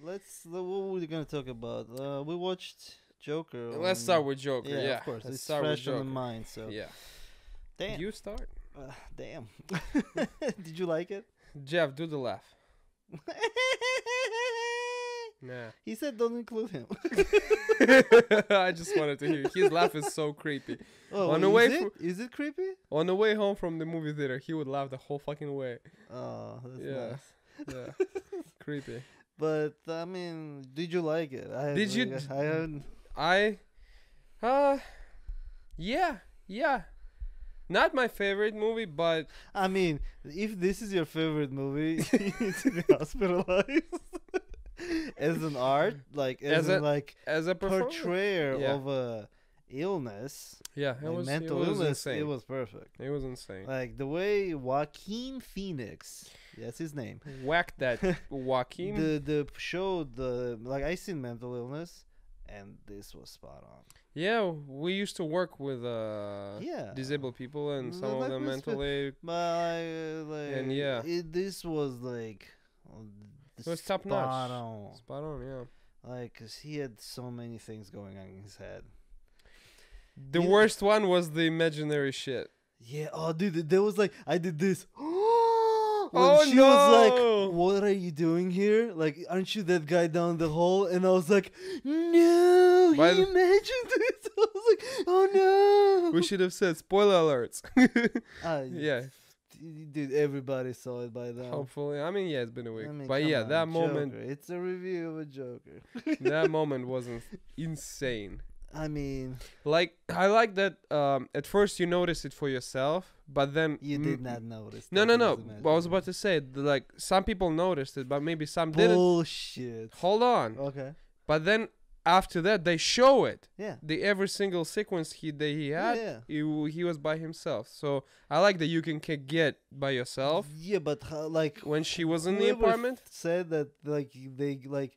What were we gonna talk about? We watched Joker. Let's start with Joker. Yeah, Yeah, of course. let's It's start with fresh on the Joker. mind. So Yeah, damn, you start. damn. Did you like it? Jeff, do the laugh. Nah. He said don't include him. I just wanted to hear. His laugh is so creepy. Oh, On the is way it? Is it creepy? On the way home from the movie theater, he would laugh the whole fucking way. Oh, that's Yeah. nice. Yeah, creepy. But I mean, did you like it? Did you I haven't. Yeah. Not my favorite movie, but I mean, if this is your favorite movie, you need to be hospitalized. As an art, like As as a performer, portrayer Yeah. of a illness, yeah, like it mental was illness, insane. it was perfect. It was insane. Like the way Joaquin Phoenix, that's his name. Whack that Joaquin. The show like I seen mental illness, and this was spot on. Yeah, we used to work with Yeah, disabled people, and some Like of them we mentally. but like And yeah. this was like It was top spot notch. on. Spot on, yeah. Like, 'cause he had so many things going on in his head. The You- worst one was the imaginary shit. Yeah. Oh, dude, there was like I did this. When Oh, she was no. like, "What are you doing here? Like, aren't you that guy down the hall?" And I was like, "No, By he the- imagined this." I was like, "Oh no." We should have said spoiler alerts. Yeah. Dude, everybody saw it by now. Hopefully, I mean, yeah, it's been a week, I mean, but come yeah, on, that moment, Joker. It's a review of a Joker. that moment wasn't insane. I mean, Like, I like that. At first, you notice it for yourself, but then you did not notice. No, that no, it no. was But I was imaginary. about to say, like, some people noticed it, but maybe some didn't. Bullshit. Hold on. Okay. But then after that, they show it. Yeah. The every single sequence that he had, Yeah. he was by himself. So I like that you can get by yourself. Yeah, but like When she was in the whoever apartment, said that like they like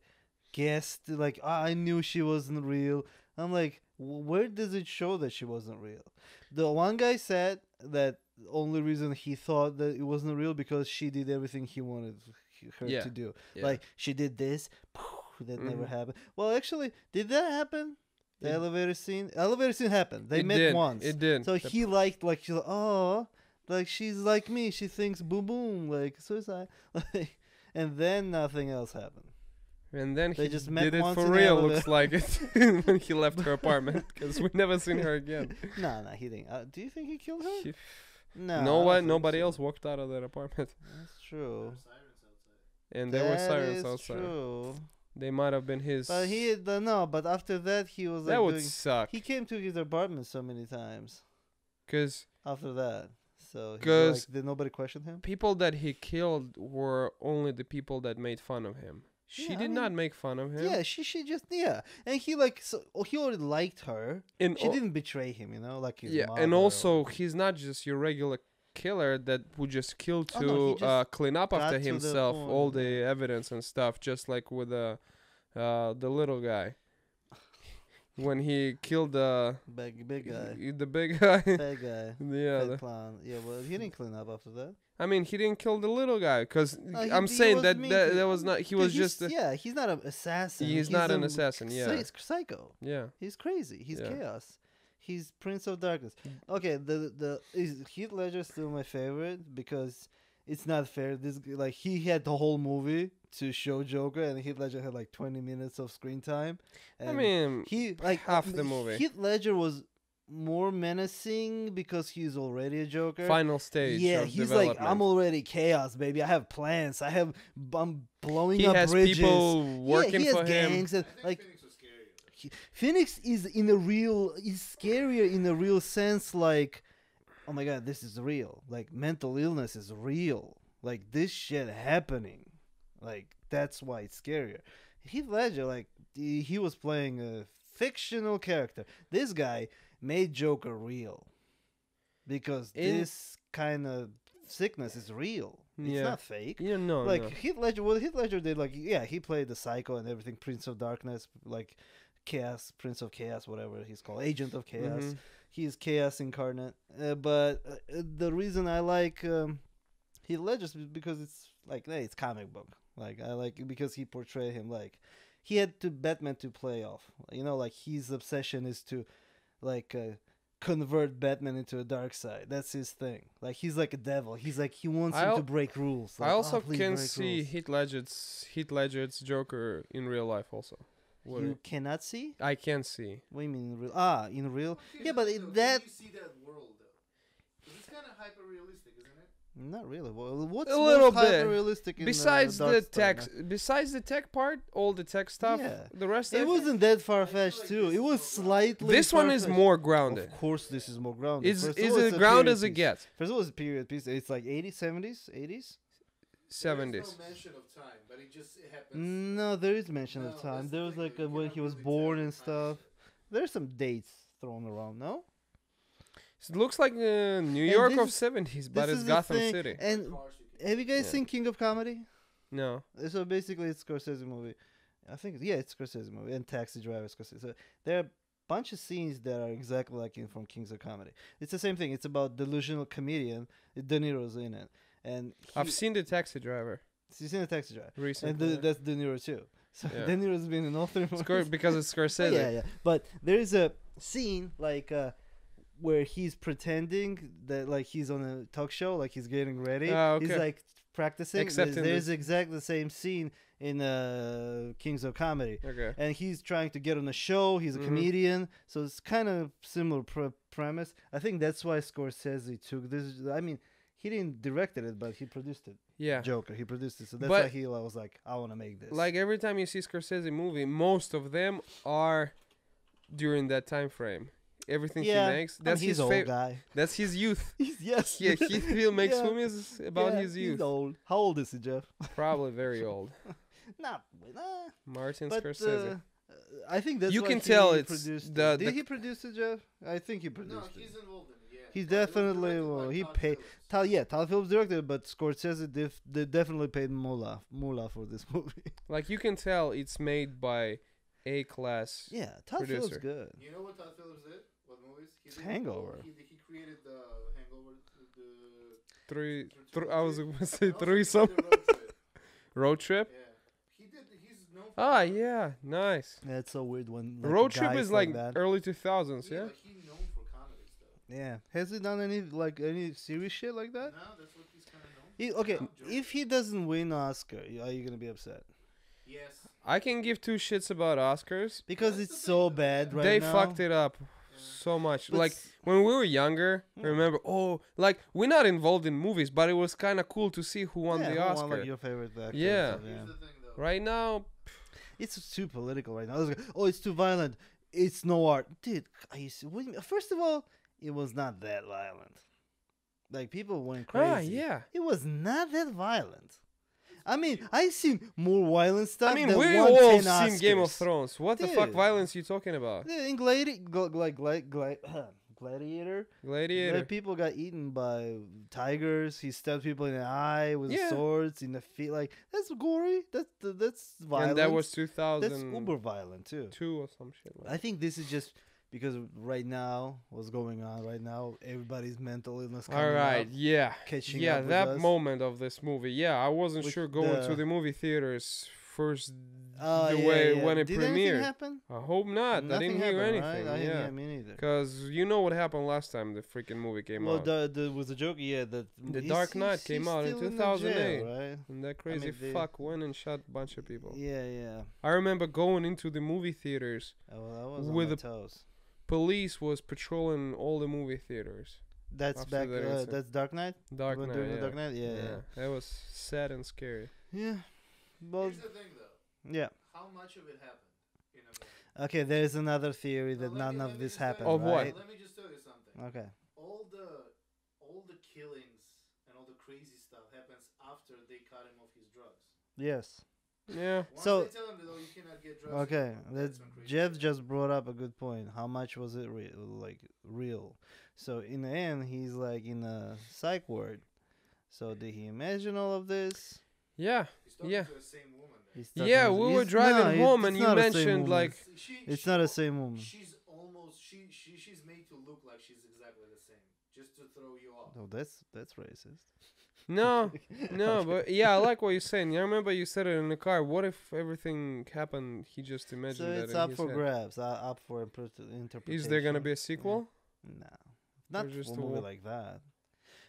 guessed like I knew she wasn't real. I'm like, where does it show that she wasn't real? The one guy said that the only reason he thought that it wasn't real because she did everything he wanted her Yeah. to do. Yeah. Like she did this, that never Mhm. happened. Well, actually, did that happen? The It- elevator scene. Elevator scene happened. They it met did. once. It did. So The- he liked like she's like, oh, like she's like me. She thinks boom boom like suicide, like, and then nothing else happened. and then they he just met did it once for in the real. elevator. Looks like it when he left her apartment because we never seen her again. No, he didn't. Do you think he killed her? He- No, I no don't one, think nobody so. else walked out of that apartment, That's true. and there were That sirens is outside. True. They might have been his. But no. But after that, he was like that would doing. suck. He came to his apartment so many times Because after that. So he, 'Cause- like, did nobody question him? people that he killed were only the people that made fun of him. She Yeah, I did mean, not make fun of him. Yeah, she just and he like he already liked her. and She al- didn't betray him, you know, like his yeah, mother and or- also he's not just your regular killer that would just kill to Oh, no, he just clean up got after to the himself point, all the yeah. evidence and stuff, just like with the little guy when he killed big guy, the big guy. fat guy, Yeah, fat clown. Yeah, well, he didn't clean up after that. I mean, he didn't kill the little guy because No, I'm he saying was that mean that, to- that was not. He Dude, was he's- just yeah, he's not an assassin. he's not an a assassin, yeah. He's psycho. yeah. He's crazy. He's Yeah. chaos. He's Prince of Darkness. Okay, is Heath Ledger still my favorite because it's not fair. Like he had the whole movie to show Joker, and Heath Ledger had like 20 minutes of screen time. I And mean, he like half the movie. Heath Ledger was more menacing because he's already a Joker. final stage. Yeah, of he's like, development. I'm already chaos, baby. I have plans. I'm blowing He up has bridges. people working he has for him. gangs and like. Phoenix is scarier in a real sense. Like, oh my god, this is real. Like mental illness is real. Like this shit happening. Like that's why it's scarier. Heath Ledger, like he was playing a fictional character. This guy made Joker real because this kind of sickness is real. It's Yeah. not fake. Yeah, no, Like no. Heath Ledger, what Heath Ledger did, like he played the Psycho and everything, Prince of Darkness, like Chaos, Prince of Chaos, whatever he's called, Agent of Chaos. Mhm. He's Chaos incarnate. But the reason I like Heath Ledger is because it's like, hey, it's comic book. Like I like it because he portrayed him like he had to Batman to play off. You know, like his obsession is to like convert Batman into a dark side. That's his thing. Like he's like a devil. He's like he wants him I'll- to break rules. I Like, also please can break see rules." Heath Ledger's Joker in real life also. What You cannot see. I can see. What do you mean in real? Ah, in real. Okay, Yeah, but though, that can you see that world though? 'Cause it's kind of hyper realistic, isn't it? not really. Well, what's A little most bit. hyper-realistic in Besides Dark the Star, tech, man? besides the tech part, all the tech stuff, Yeah. the rest. It wasn't that far-fetched like too. this It is was more slightly. This one is far-fetched. more grounded. Of course, this is more grounded. It's First of is all, as a ground period as it piece. gets. First of all, it's a period piece. It's like 80s, 70s, 80s. 70s. There's no mention of time, but it happens. No, there is mention No, of time. that's There the was thing, like though. You when cannot he was really born tell and the time stuff. There's some dates thrown around. No, It looks like New And York this of is- 70s, but this it's is the Gotham thing. City. And Cars you can- have you guys Yeah. seen King of Comedy? No. So basically, it's Scorsese movie. I think yeah, it's Scorsese movie and Taxi Driver Scorsese. So there are a bunch of scenes that are exactly like in from Kings of Comedy. It's the same thing. It's about delusional comedian. De Niro's in it, and I've seen The Taxi Driver you've seen the Taxi Driver, and recently. that's De Niro too. So Yeah. De Niro's been in all three movies. Because it's Scorsese. Yeah, yeah. But there is a scene like where he's pretending that like he's on a talk show, like he's getting ready. Ah, He's okay. like practicing. Except in There's this- exactly the same scene in Kings of Comedy. Okay. And he's trying to get on a show. He's a Mhm. comedian, so it's kind of similar premise. I think that's why Scorsese took this. I mean, he didn't directed it, but he produced it. Yeah. Joker, he produced it, so that's But- why he was like, I want to make this. Like every time you see Scorsese movie, most of them are during that time frame. Everything yeah, he makes, I mean, that's he's his old favorite. guy. That's his youth. Yes. Yeah, Heath Ledger makes Yeah. movies about Yeah, his youth. He's old. How old is he, Jeff? Probably very old. Not, Martin but Scorsese. I think that's You why can he tell it's produced the- it. Did the- he produce it, Jeff? I think he No, produced it. he's involved in it. Yeah. He's But it was definitely directed well, by he Todd paid. Phillips. Todd Phillips directed it, but Scorsese they definitely paid moolah for this movie. Like you can tell it's made by A class. Yeah, Todd Phillips Producer. good. You know what Todd Phillips did? What movies? He did Hangover. He created the Hangover. I was gonna say Also, he threesome. did the Road Trip. Road trip. Yeah. He's known for Ah, comedy. yeah, nice. Yeah, it's so weird when like, Road trip guys is like that. early 2000s, yeah. But he's known for comedy stuff. Yeah, has he done any serious shit like that? No, that's what he's kind of known. He, okay, No, Joker. if he doesn't win Oscar, are you gonna be upset? Yes. I can give two shits about Oscars. Because That's it's the so thing, though, bad yeah. right They now. fucked it up Yeah. so much. But Like s- when we were younger, Yeah. remember? Oh, like we're not involved in movies, but it was kind of cool to see who won yeah, the who won, Oscar. like, your favorite actor. Yeah. and stuff, Here's the thing, though. Right now, It's too political right now. It's like, oh, it's too violent. It's no art, dude. Are you, what do you mean? First of all, it was not that violent. Like people went crazy. yeah. It was not that violent. I mean, I've seen more violent stuff. I mean, that we won all 10 seen Game of Oscars. Thrones. What the fuck Dude. violence you talking about? Yeah, in Gladiator, Gladiator. people got eaten by tigers. He stabbed people in the eye with Yeah. swords, in the feet. Like that's gory. That's violent. And that was that's 2002 uber violent too. or some shit. Like I think this is just because right now, what's going on right now, everybody's mental illness. All coming right, up, yeah, catching yeah. up with That us. moment of this movie, yeah, I wasn't With sure going to the- the movie theaters first. Oh, the yeah, way yeah. when it Did anything premiered. happen? I hope not. I Nothing didn't hear happened, anything. Right? I didn't Yeah, hear me neither. because you know what happened last time the freaking movie came Well, out. the was a joke. Yeah, that The Dark Knight came out in still the 2008. jail, right? And that crazy they- fuck went and shot a bunch of people. Yeah, yeah. I remember going into the movie theaters. I was on With my the- toes. Police was patrolling all the movie theaters. That's after back. that incident. That's Dark Knight. Dark When Knight, during yeah. the Dark Knight. Yeah, yeah. That was sad and scary. Yeah. Well, Here's the thing, though. yeah. How much of it happened in a movie? Okay, there's another theory Now, that none let of me this just tell happened, you- Of what? right? Let me just tell you something. Okay. All the killings and all the crazy stuff happens after they cut him off his drugs. Yes. Yeah. Once So- they tell him that oh, you cannot get drugs. Okay, anymore, that's when crazy Jeff shit just brought up a good point. How much was it real? So in the end, he's like in a psych ward. So did he imagine all of this? Yeah. He's talking Yeah. to the same woman. Man. He's Yeah, talking- we were it's- driving no, home it's and you not the same mentioned woman. like It's not the same woman. She's almost she's made to look like she's exactly the same, just to throw you off. Oh, that's racist. No, no, but yeah, I like what you're saying. I remember you said it in the car. What if everything happened? He just So imagined that it's in up his for head. grabs, up for interpretation. Is there gonna be a sequel? No, not just a a movie war? like that.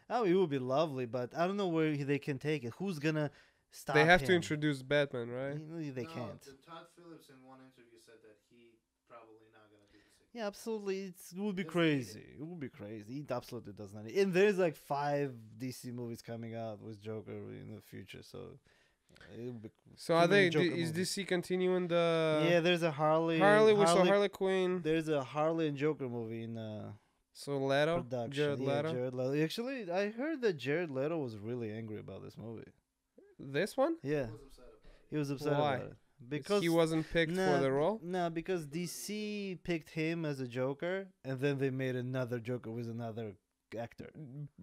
Oh, it would be lovely, but I don't know where they can take it. Who's gonna stop They have to him? introduce Batman, right? They No, can't. Todd Phillips in one interview said that he probably not gonna do the sequel. Yeah, absolutely. It would be Doesn't need it. crazy. It would be crazy. It absolutely does not. And there's like 5 DC movies coming out with Joker in the future, so it would be. So Too are many they? Joker Is movies. DC continuing the Yeah, there's a Harley. Harley? We saw Harley Quinn. There's a Harley and Joker movie in So Leto, production. Jared Yeah, Leto. Jared Leto. Actually, I heard that Jared Leto was really angry about this movie. This one? Yeah, I was upset about it. he was upset Why? about it because he wasn't picked for the role. No, because DC picked him as a Joker, and then they made another Joker with another actor.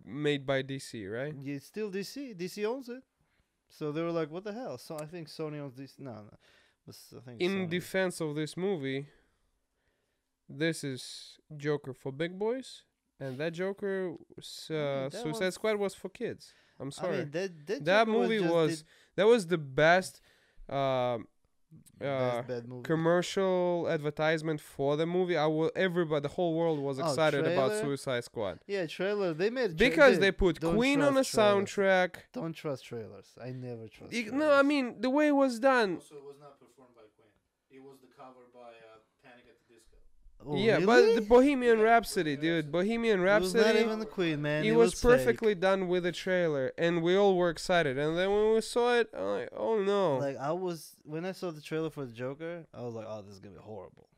Made by DC, right? It's still DC. DC owns it. So they were like, "What the hell?" So I think Sony owns DC. No. I think In Sony. defense of this movie, this is Joker for big boys, and that Joker, that Suicide was- Squad was for kids. I'm sorry. I mean, that That Joker movie just was the that was the best best bad movie. commercial advertisement for the movie. Everybody, the whole world was Oh, excited about trailer? Suicide Squad Yeah, trailer. They made because they put don't Queen on the trust trailers. soundtrack. Don't trust trailers. I never trust. No, I mean the way it was done. Also, it was not performed by Queen. It was the cover by Panic at the Disco. Oh, Yeah, really? but the Bohemian Yeah, Rhapsody, Bohemian dude, Bohemian It was not Rhapsody. even the Queen, man. It was fake. perfectly done with the trailer, and we all were excited. And then when we saw it, I'm like, oh no. Like I was when I saw the trailer for the Joker, I was like, "Oh, this is gonna be horrible."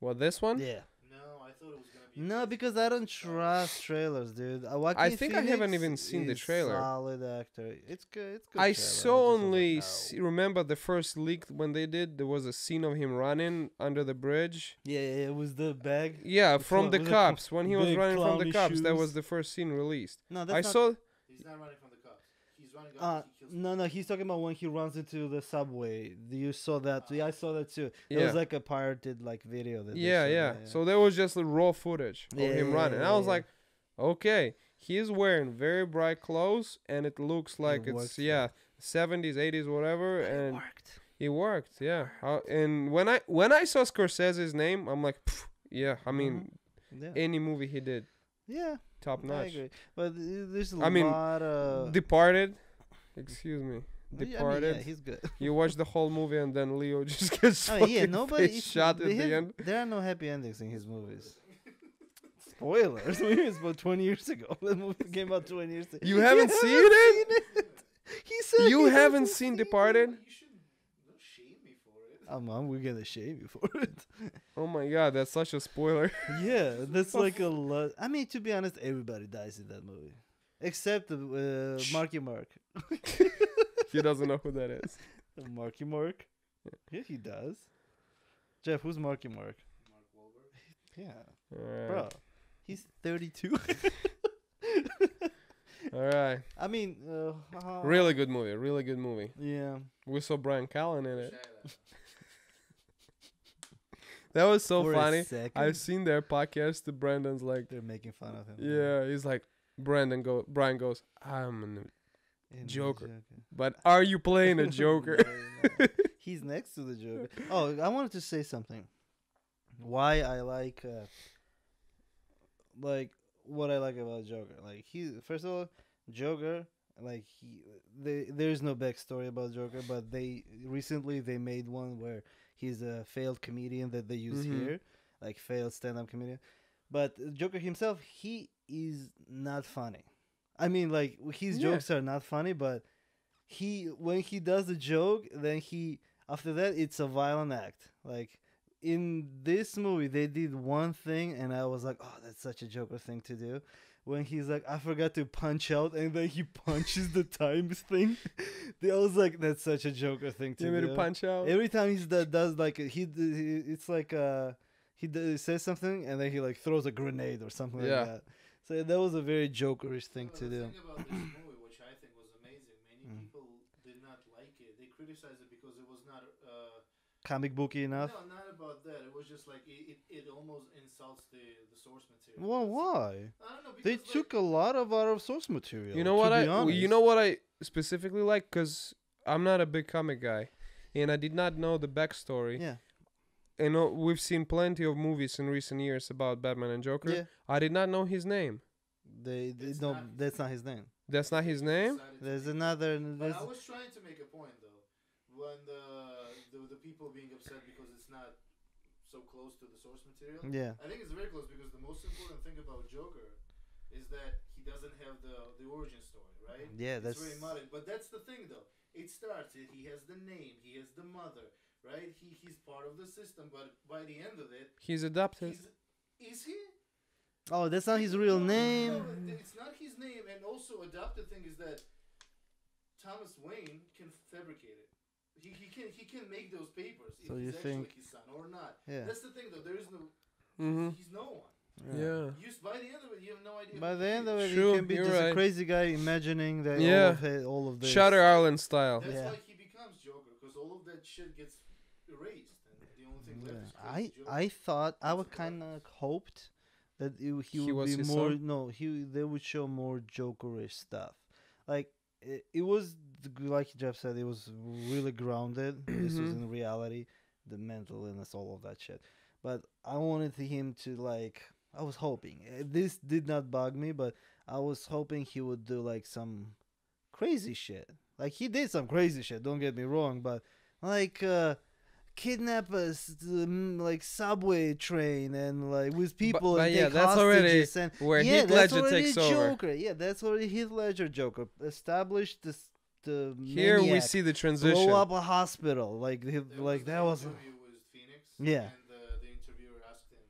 What, this one? Yeah. No, I thought it was gonna be. No, because I don't trust trailers, dude. I think I haven't even seen the is trailer. Solid actor. It's good. It's good. I trailer. so just was only like, no. remember the first leak when they did. There was a scene of him running under the bridge. Yeah, it was the bag. Yeah, The from clown- the with the cops when he was big running from the clowny cops. That was shoes. the first scene released. No, I that's not. saw. He's not running from the cops. He's running up. He kills No, he's talking about when he runs into the subway. You saw that? Yeah, I saw that too. It Yeah. was like a pirated like video. That they Yeah, showed, yeah. So there was just the raw footage of Yeah, him yeah, running. yeah, I was yeah. like, okay, he's wearing very bright clothes, and it looks like it's worked, 70s, 80s, whatever, It and worked. it worked. Yeah. And when I saw Scorsese's name, I'm like, pff, yeah. I mean, Yeah, any movie he did, yeah, top I notch. agree. But there's a I mean, lot of. Departed. Excuse me. Yeah, Departed. yeah, he's good. You watch the whole movie and then Leo just gets I mean, yeah, fucking nobody face shot at the end. There are no happy endings in his movies. Spoilers. It's about 20 years ago. The movie came out 20 years ago. You haven't seen it? He said You he haven't hasn't seen it. Departed? You should don't shame me for it. We're gonna shame you for it. Oh my god, that's such a spoiler. Yeah, that's like a lot. I mean, to be honest, everybody dies in that movie, except Marky Mark. He doesn't know who that is. Marky Mark. Yeah, he does. Jeff, who's Marky Mark? Mark Wahlberg. Yeah, Alright. bro, he's 32. Alright. I mean, Really good movie. Really good movie. Yeah. We saw Brian Callen in it. Shia. That was so For a funny. second, I've seen their podcast. Brandon's like, they're making fun of him. yeah, he's like, Brian goes, I'm In the Joker. but are you playing a Joker? No, no. He's next to the Joker. Oh, I wanted to say something. Why I like what I like about Joker. Like first of all, Joker. Like there's no backstory about Joker, but they made one where he's a failed comedian that they use Mhm. here, like failed stand-up comedian. But Joker himself, he is not funny. I mean, like his Yeah. jokes are not funny, but when he does the joke, then after that it's a violent act. Like in this movie, they did one thing, and I was like, oh, that's such a Joker thing to do. When he's like, I forgot to punch out, and then he punches the times thing. I was like, that's such a Joker thing to You do. want me to punch out? Every time does like it's like says something, and then he like throws a grenade or something Yeah. like that. So that was a very Jokerish thing Well, to the do. thing about this movie, which I think was amazing, many Mm. people did not like it. They criticized it because it was not. Comic booky enough. No, not about that. It was was just like it almost insults the source material. Well, why? I don't know. They Because, took a lot of out of source material. You know to what be you honest. know what I specifically like, because I'm not a big comic guy, and I did not know the backstory. Yeah. And we've seen plenty of movies in recent years about Batman and Joker. Yeah. I did not know his name. They It's no, not- that's not his name. That's not his name. decided to There's make it. another. But There's, I was trying to make a point though, when the people being upset because it's not so close to the source material. yeah. I think it's very close because the most important thing about Joker is that he doesn't have the origin story, right? Yeah, It's that's very modern. But that's the thing though. It starts. He has the name. He has the mother, right? He's part of the system. But by the end of it, He's adopted. is he? Oh, that's not his real No, name. it's not his name. And also, adopted thing is that Thomas Wayne can fabricate it. He can make those papers So if you he's actually think- his son or not. Yeah. That's the thing though. There is no. Mm-hmm. He's no one. Yeah. By the end of it, you have no idea. By who the he end is. of it, True, he can be you're just a right. crazy guy imagining that Yeah. all of this. Shutter Island style. That's Yeah. why he becomes Joker because all of that shit gets erased, and the only thing Yeah. left is crazy Joker. I thought I That's would a kind of hoped that he He would was be his more. son? No, they would show more Jokerish stuff. Like it was like Jeff said, it was really grounded. This was in reality, the mental illness, all of that shit. But I wanted him to like. I was hoping this did not bug me, but I was hoping he would do like some crazy shit. Like he did some crazy shit. Don't get me wrong, but like kidnap us, like subway train, and like with people but and yeah, take that's already hostages and where yeah, Heath that's Ledger already takes over. Joker. Yeah, that's already Heath Ledger Joker. Established the Here we maniac, see the transition. blow up a hospital. Like There like that was. interview with Phoenix. Yeah. And the interviewer asked him,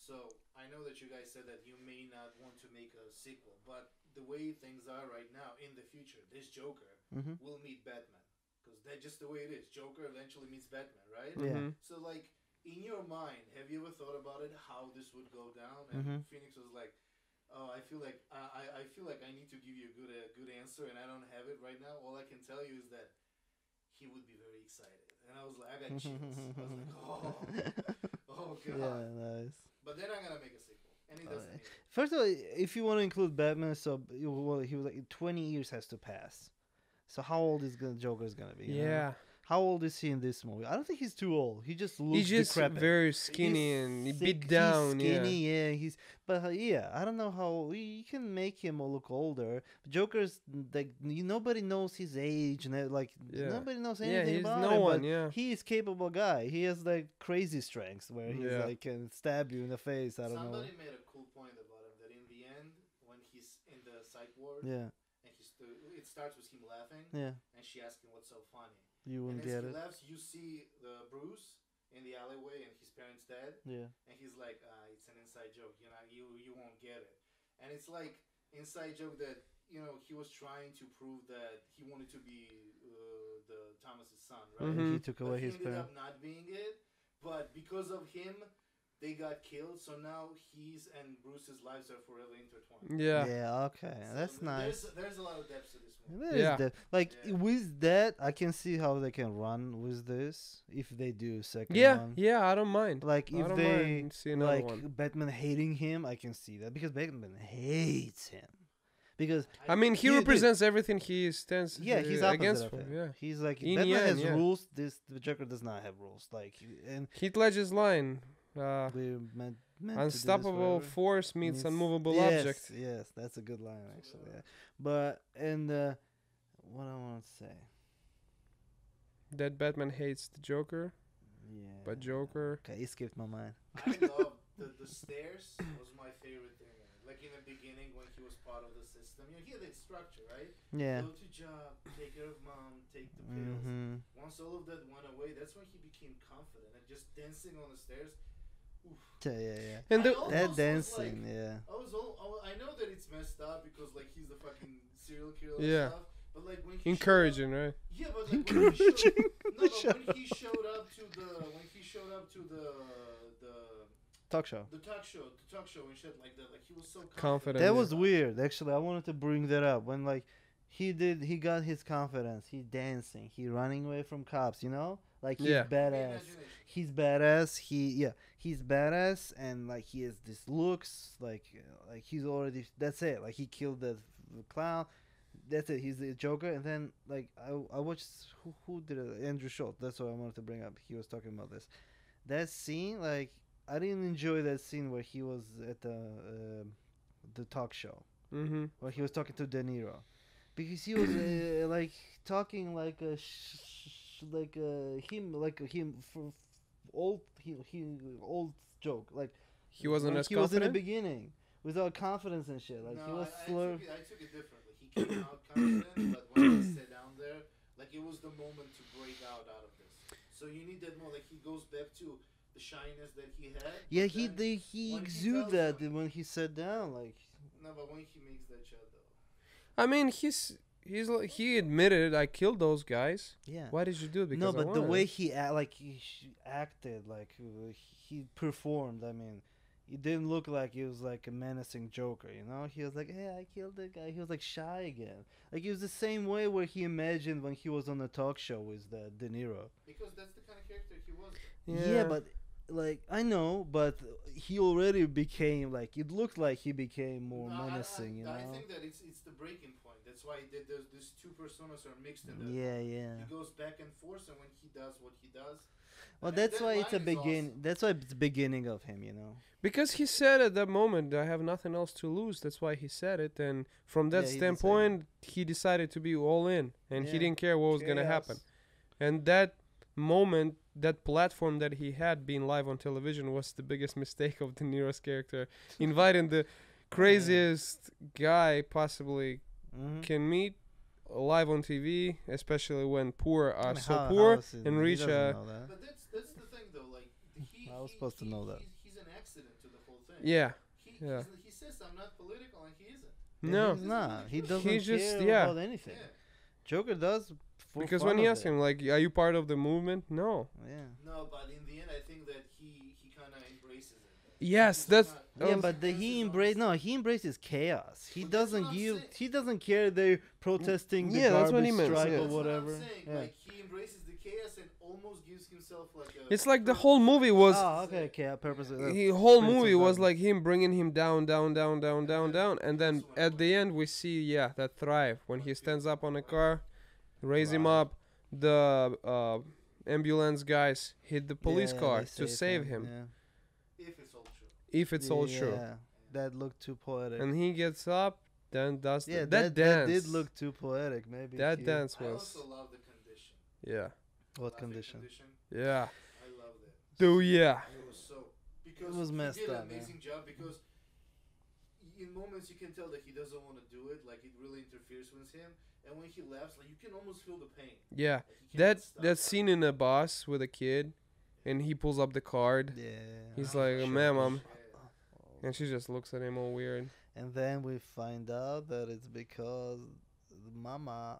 "So I know that you guys said that you may not want to make a sequel, but the way things are right now, in the future, this Joker Mhm. will meet Batman, because that's just the way it is. Joker eventually meets Batman, right? Yeah. Mhm. So like, in your mind, have you ever thought about it, how this would go down?" And Mhm. Phoenix was like, "Oh, I feel like I feel like I need to give you a good answer, and I don't have it right now. All I can tell you is that he would be very excited." And I was like, I got chills. I was like, oh god. Yeah, nice. But then I'm gonna make a sequel, and he doesn't. Alright. need it. First of all, if you want to include Batman, so well, he was like 20 years has to pass. So how old is Joker's gonna be? You know? Yeah. How old is he in this movie? I don't think he's too old. He just looks He's just decrepit. very skinny He's and he sick, beat down. He's skinny, yeah. He's but yeah, I don't know how you can make him look older. Joker's like nobody knows his age, and like Yeah. nobody knows Yeah. anything He's about no him. one. But Yeah. he is capable guy. He has like crazy strengths where he's Yeah. like can stab you in the face. I don't Somebody know. made a cool point about him that in the end, when he's in the psych ward, Yeah, and it starts with him laughing, yeah. and she asks him what's so funny. You And wouldn't as get he it. laughs, you see the Bruce in the alleyway, and his parents dead. Yeah. And he's like, it's an inside joke, you know, you won't get it. And it's like inside joke that, you know, he was trying to prove that he wanted to be the Thomas's son, right? Mhm. And he took But away he his ended parents. up not being it. But because of him, they got killed. So now his and Bruce's lives are forever intertwined. Yeah. Yeah. Okay, So that's nice. There's a lot of depth to this movie. There is Yeah. that. Like Yeah. with that, I can see how they can run with this if they do a second Yeah. one. Yeah. I don't mind. Like I if don't they mind seeing another like one. Batman hating him, I can see that because Batman hates him. Because I mean, he Yeah, dude. represents everything he stands yeah, he's against opposite of from. him. Yeah. He's like Yin Batman yang, has yeah. rules. The Joker does not have rules. Like and Heath Ledger's line. we're meant to do this Unstoppable forever. force meets Means- unmovable yes, object. Yes, that's a good line actually. Yeah. But and what I want to say. That Batman hates the Joker, Yeah. but Joker. Okay, it skipped my mind. I love the stairs was my favorite thing. Like in the beginning when he was part of the system, you hear the structure, right? Yeah. Go to job, take care of mom, take the pills. Mm-hmm. Once all of that went away, that's when he became confident and just dancing on the stairs. Oof. Yeah. And the, I That almost was dancing, like- yeah. I know that it's messed up because like he's the fucking serial killer Yeah. and stuff. But like when he encouraging, right? yeah, but like when he showed, no, Shut but when he showed up to the Talk show. the talk show and shit like that, like he was so Confident, That yeah. was weird. Actually, I wanted to bring that up when like he got his confidence. He dancing. He running away from cops. You know, like he's Yeah. badass. he's badass. He's badass, and like he has this looks like he's already. That's it. Like he killed the clown. That's it. He's the Joker, and then like I watched who did it? Andrew Schultz. That's what I wanted to bring up. He was talking about this. That scene, like I didn't enjoy that scene where he was at the talk show Mm-hmm. where he was talking to De Niro, because he was like talking like a him for old old joke He wasn't like as he was in the confident. beginning without confidence and shit. Like he No, was I slur. took it differently. He came out confident, but when he sat down there, like it was the moment to break out of this. So you need that more. Like he goes back to the shyness that he had. Yeah, but then he when he exuded tells that him- when he sat down. Like No, but when he makes that shot though. I mean, he's like, he admitted I killed those guys. yeah. Why did you do it? Because No, I but the wanted way it. he acted, like he performed. I mean, it didn't look like he was like a menacing Joker. You know, he was like, "Hey, I killed the guy." He was like shy again. Like it was the same way where he imagined when he was on the talk show with the De Niro. Because that's the kind of character he was. Yeah, but like I know, but he already became like it looked like he became more No, menacing. You know. I think that it's the breaking point. That's why these two personas are mixed in that. Yeah, yeah. He goes back and forth, and when he does what he does. Well, and that's that why it's a line is begin. awesome. That's why it's the beginning of him. You know. Because he said at that moment, I have nothing else to lose. That's why he said it. And from that Yeah, he did say standpoint, he decided to be all in. And he Yeah. didn't care what was going to happen. And that moment, that platform that he had being live on television was the biggest mistake of De Niro's character. Inviting the craziest guy possibly Mm-hmm. can meet live on TV, especially when poor are I mean, so how poor is it- and he reach doesn't a... know that. But that's the thing though. Like I was supposed to know that. He's an accident to the whole thing. Yeah. He says I'm not political, and he isn't. No. He's not. He doesn't He's just- care yeah. about anything. Yeah. Joker does. For Because fun when he of asked it. him, like, are you part of the movement? No. Yeah. No, but in the end, I think that he kind of embraces it. Yes, He's that's... not- Yeah, was- but he embraces chaos. He But that's doesn't what I'm give. saying. He doesn't care they're protesting the Yeah, that's what garbage he meant, strike yeah. or That's what I'm whatever. saying. Yeah. Like he embraces the chaos and almost gives himself like a. It's like the whole movie was... Oh, okay, okay. Purposely. The whole Prince of movie was Darkness. like him bringing him down, down, down, down, down, down, and then at the end we see, yeah, that thrive when he stands up on a car, raise him Right. up. The ambulance guys hit the police Yeah, car they to save him, Yeah. If it's all true. if it's all true. Yeah, that looked too poetic. And he gets up, then does yeah, that that dance. did look too poetic. Maybe that he- dance I was, also love the condition. yeah, What Laughing condition? yeah, I love that. do yeah. It was so because was messed he did up, an yeah. amazing job because in moments you can tell that he doesn't want to do it, like it really interferes with him, and when he laughs, like you can almost feel the pain. Yeah, Like, he can't that stop that scene in a bus with a kid, and he pulls up the card, Yeah. He's Oh, like, for "Ma'am, sure. I'm-" Yeah. and she just looks at him all weird. And then we find out that it's because Mama.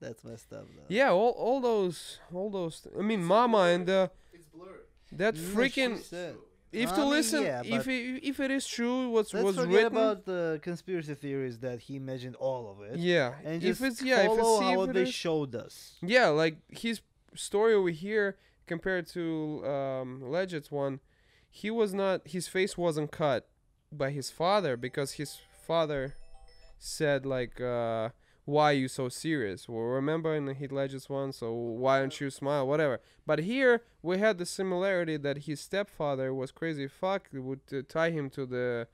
That's messed up though. Yeah, all those. I mean, Mama and It's blurry. that No, freaking. she said- True. If I to mean, listen, yeah, if but- if it is true, what Let's was forget written. about the conspiracy theories that he imagined all of it. Yeah, And if just it's yeah, if follow it's how if it they is- showed us. yeah, like his story over here compared to Legit's one, he was not. His face wasn't cut by his father because his father said like, "Why are you so serious?" Well, remember in the Heath Ledger's one, so why don't you smile, whatever. But here we had the similarity that his stepfather was crazy fuck, would tie him to the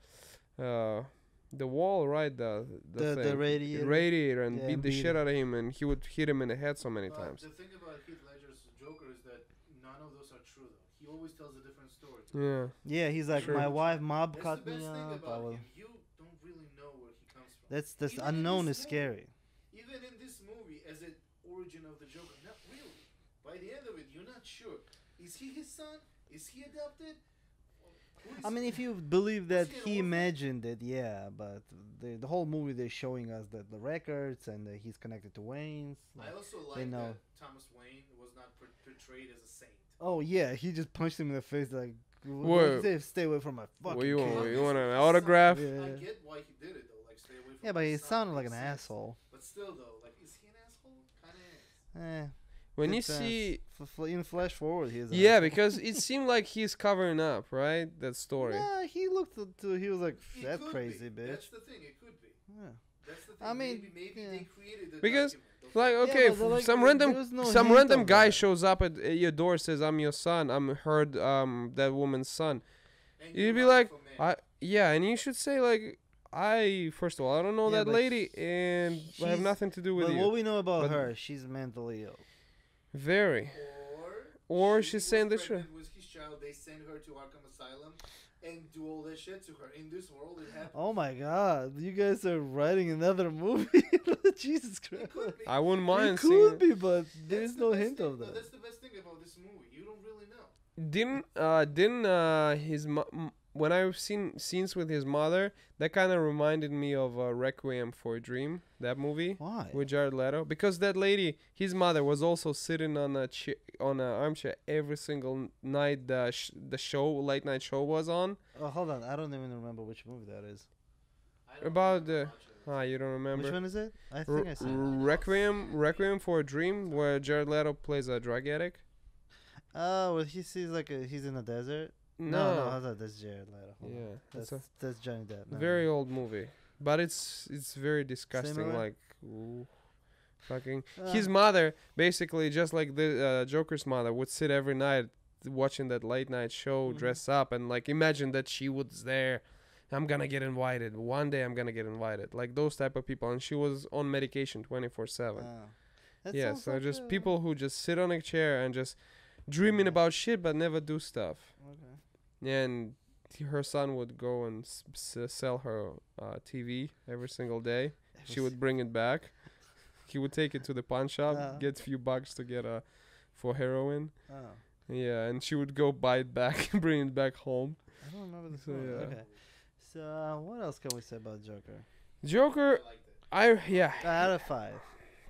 wall, right? The thing. radiator. And Yeah, beat and the beat shit him. out of him, and he would hit him in the head so many But times. the thing about Heath Ledger's Joker is that none of those are true, though. He always tells a different story. Yeah. Yeah, he's like, Sure. my wife mob That's cut the me best thing up. I about will. him. You don't really know where he comes from. That's the Even in unknown this is movie. scary. Even in this movie, as an origin of the Joker, not really. By the end of it, you're not sure. Is he his son? Is he adopted? Who is I mean, he? if you believe that he an he orphan? imagined it, yeah, but the whole movie they're showing us that the records and that he's connected to Wayne's. I also they like know. that Thomas Wayne was not portrayed as a saint. Oh yeah, he just punched him in the face like, Whoa. stay away from my fucking What you want? kid." You want an His autograph? son- Yeah. I get why he did it though. Like stay away from. Yeah, but my he son, sounded like makes an sense. asshole. But still though, like is he an asshole? Kind of is. Eh. when you Depends. see, In Flash Forward, he's an yeah, asshole. because it seemed like he's covering up, right? That story. Nah, he looked he was like It that could crazy be. bitch. That's the thing. It could be. Yeah. That's the thing. I mean, maybe yeah. they created the Because, document. Like, Yeah, okay, but like, some there random was no some hint random of guy that. shows up at your door, says, "I'm your son. I'm heard that woman's son." And You'd you're be running like, for mayor. yeah, and you should say like, first of all, I don't know Yeah, that but lady, and I have she's- nothing to do with But you. what we know about But- her, she's mentally ill. Very. Or she's was saying the truth. pregnant with his child. They send her to Arkham Asylum and do all that shit to her. In this world, it happens. Oh my god, you guys are writing another movie. Jesus Christ. It could be. I wouldn't mind It seeing. could be, but there That's is the no best hint thing- of no, that. that's the best thing about this movie. You don't really know. Didn't his when I've seen scenes with his mother, that kind of reminded me of Requiem for a Dream, that movie Why? with Jared Leto, because that lady, his mother, was also sitting on a armchair every single night the show late night show was on. Oh, hold on. I don't even remember which movie that is. I don't About remember the- much of it. You don't remember? Which one is it? I think I saw it. Requiem for a Dream, where Jared Leto plays a drug addict. Oh, well, he sees like he's in the desert. No, how's that? That's Jared Leto. Hold on. Yeah, That's Johnny Depp. No, very old movie, but it's very disgusting. Similar? Like, ooh, fucking. Uh, His mother, basically, just like the Joker's mother, would sit every night watching that late night show, Mhm. dress up, and like imagine that she was there. I'm gonna get invited. One day I'm gonna get invited. Like those type of people, and she was on medication 24/7. that Yeah, sounds so like just a- people who just sit on a chair and just dreaming Yeah. about shit but never do stuff. Okay. And her son would go and sell her TV every single day. She would bring it back. He would take it to the pawn shop, get a few bucks to get for heroin. Oh, Yeah, and she would go buy it back and bring it back home. I don't remember this So, one. yeah. Okay. So what else can we say about Joker? Joker, I liked it. Out of 5.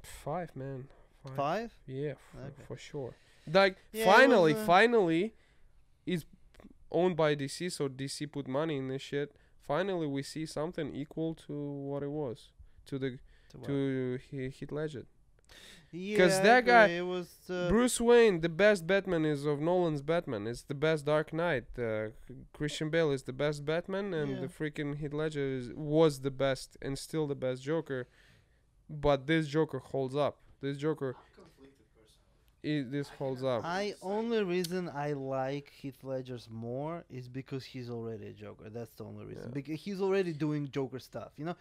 5, man. 5? Yeah, Okay. for sure. Like Yeah, it finally, was, finally, it's owned by DC, so DC put money in this shit. Finally, we see something equal to what it was to the To what? to Heath Ledger. Yeah, 'cause I that guy- agree. It was Bruce Wayne, the best Batman is of Nolan's Batman. It's the best Dark Knight. Christian Bale is the best Batman, and Yeah. the freaking Heath Ledger was the best and still the best Joker. But this Joker holds up. This Joker, I'm conflicted personally. this holds up. only reason I like Heath Ledger's more is because he's already a Joker. That's the only reason. Yeah. Because he's already doing Joker stuff. You know,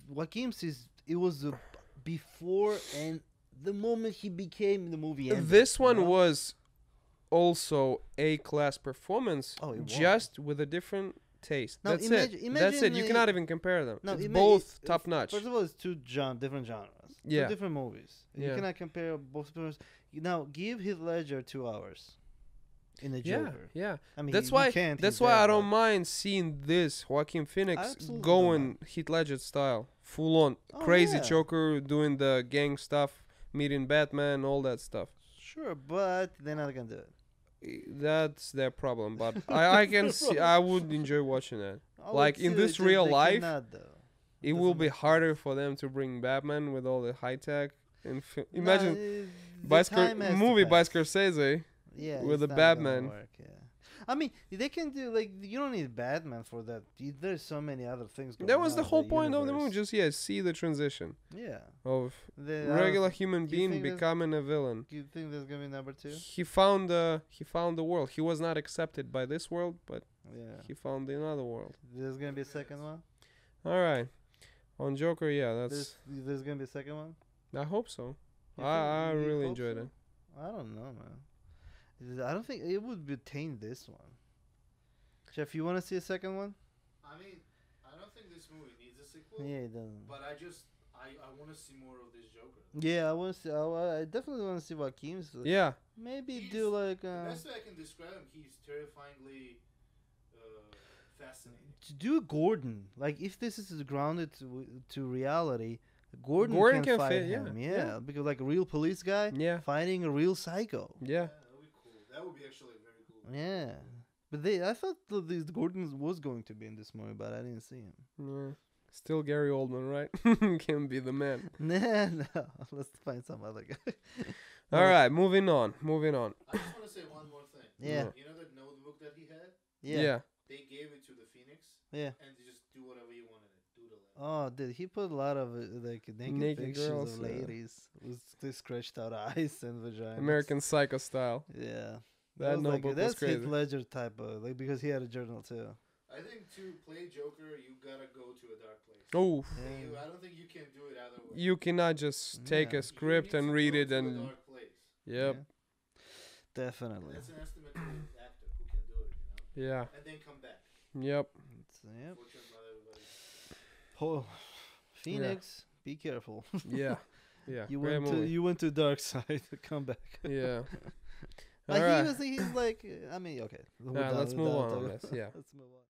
Joaquin's it was before and the moment he became the movie. Ended, This one you know? was also A-class performance, Oh, it was. just with a different taste. Now, That's it. That's imagine it. You cannot even compare them. No, it's ima- both it- top notch. First of all, it's two different genres. Yeah. Two different movies. You Yeah. cannot compare both films. Now, give Heath Ledger 2 hours in the Yeah, Joker. yeah. I mean, That's you why. can't. That's he's why there, I don't but- mind seeing this Joaquin Phoenix absolutely going don't Heath Ledger style, full on Oh, crazy yeah. Joker doing the gang stuff, meeting Batman, all that stuff. Sure, but they're not gonna do it. That's their problem. But I can see. I would enjoy watching that. I Like, would in say this they real life, cannot, though. It doesn't will be make sense. harder for them to bring Batman with all the high tech. And Nah, imagine the time has to movie by pass. Scorsese. Yeah, with it's the not gonna Batman. work, yeah. I mean, they can do like you don't need Batman for that. There's so many other things. Going That was the on in whole point of the movie. universe. Just see the transition Yeah. of I don't regular human do you being think there's- becoming a villain. You think there's gonna be number 2? He found the world. He was not accepted by this world, but Yeah. he found another world. There's gonna be a second one. All right, on Joker, yeah, that's. There's gonna be a second one. I hope so. You I think- you really hope enjoyed so? it. I don't know, man. I don't think it would retain this one. Jeff, you want to see a second one? I mean, I don't think this movie needs a sequel. Yeah, it doesn't. But I want to see more of this Joker. Yeah, I want to see. I definitely want to see Joaquin's. Yeah, Maybe He's- do like The best way I can describe him, he's terrifyingly fascinating. to do Gordon. Like if this is grounded to reality, Gordon Gordon can can fight fit, yeah, him. yeah. Yeah, because like a real police guy yeah, fighting a real psycho. yeah. That would be cool. That would be actually very cool. Yeah, but I thought this Gordon was going to be in this movie, but I didn't see him. Yeah. Still Gary Oldman, right? Can be the man. Nah, no. Let's find some other guy. All right, moving on. I just want to say one more thing. Yeah. You know that notebook that he had? Yeah. They gave it to the Phoenix. Yeah. And they just do whatever you wanted it. Doodle it. Oh, dude, he put a lot of like naked Naked pictures girls, of yeah. ladies with the scratched out eyes and vaginas. American Psycho style. Yeah. That was notebook was that's crazy. Heath Ledger type of like because he had a journal too. I think to play Joker, you gotta go to a dark place. Oh, Yeah. I don't think you can do it other way. you cannot just take Yeah. a script You and need to read go it to a and dark place. yep, Definitely. That's an estimate to the actor who can do it, you know? yeah, And then come back. yep. Yep. Fortunately, not everybody. Oh, Phoenix, be careful. Yeah, yeah. You Great went to movie. you went to dark side. Come back. Yeah. Like All right. he's like I mean okay. Let's move on. Let's- yeah. Let's move on.